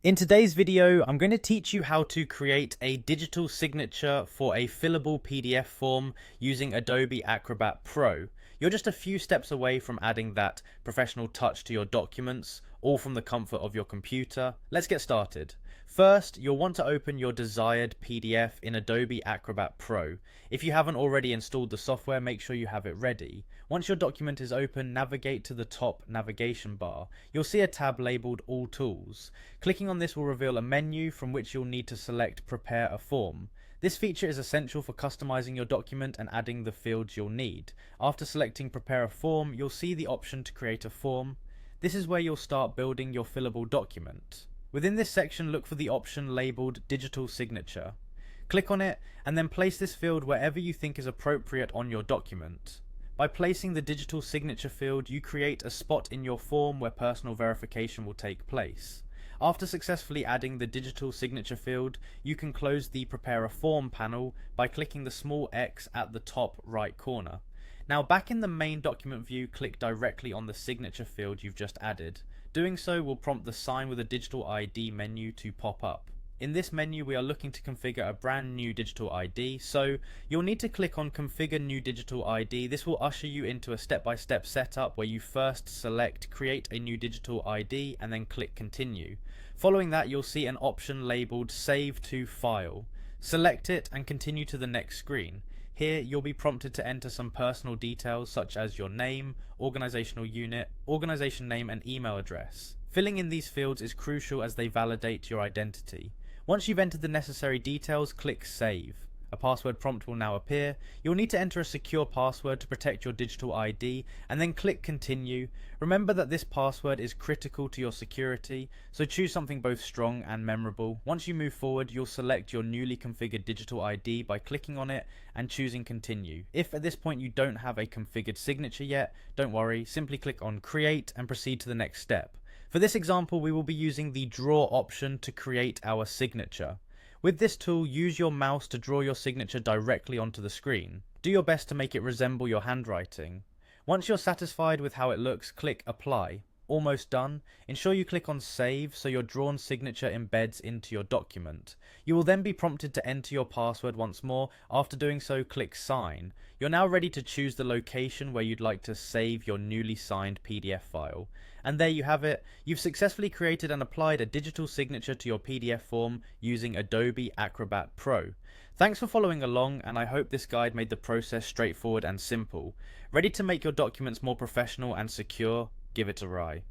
In today's video, I'm going to teach you how to create a digital signature for a fillable PDF form using Adobe Acrobat Pro. You're just a few steps away from adding that professional touch to your documents, all from the comfort of your computer. Let's get started. First, you'll want to open your desired PDF in Adobe Acrobat Pro. If you haven't already installed the software, make sure you have it ready. Once your document is open, navigate to the top navigation bar. You'll see a tab labeled All Tools. Clicking on this will reveal a menu from which you'll need to select Prepare a Form. This feature is essential for customizing your document and adding the fields you'll need. After selecting Prepare a Form, you'll see the option to create a form. This is where you'll start building your fillable document. Within this section, look for the option labeled Digital Signature. Click on it and then place this field wherever you think is appropriate on your document. By placing the digital signature field, you create a spot in your form where personal verification will take place. After successfully adding the digital signature field, you can close the Prepare a Form panel by clicking the small X at the top right corner. Now, back in the main document view, click directly on the signature field you've just added. Doing so will prompt the Sign with a Digital ID menu to pop up. In this menu, we are looking to configure a brand new digital ID, so you'll need to click on Configure New Digital ID. This will usher you into a step-by-step setup where you first select Create a New Digital ID and then click Continue. Following that, you'll see an option labeled Save to File. Select it and continue to the next screen. Here, you'll be prompted to enter some personal details such as your name, organizational unit, organization name, and email address. Filling in these fields is crucial as they validate your identity. Once you've entered the necessary details, click Save. A password prompt will now appear. You'll need to enter a secure password to protect your digital ID and then click Continue. Remember that this password is critical to your security, so choose something both strong and memorable. Once you move forward, you'll select your newly configured digital ID by clicking on it and choosing Continue. If at this point you don't have a configured signature yet, don't worry, simply click on Create and proceed to the next step. For this example, we will be using the Draw option to create our signature. With this tool, use your mouse to draw your signature directly onto the screen. Do your best to make it resemble your handwriting. Once you're satisfied with how it looks, click Apply. Almost done. Ensure you click on Save so your drawn signature embeds into your document. You will then be prompted to enter your password once more. After doing so, click Sign. You're now ready to choose the location where you'd like to save your newly signed PDF file. And there you have it. You've successfully created and applied a digital signature to your PDF form using Adobe Acrobat Pro. Thanks for following along, and I hope this guide made the process straightforward and simple. Ready to make your documents more professional and secure? Give it a try.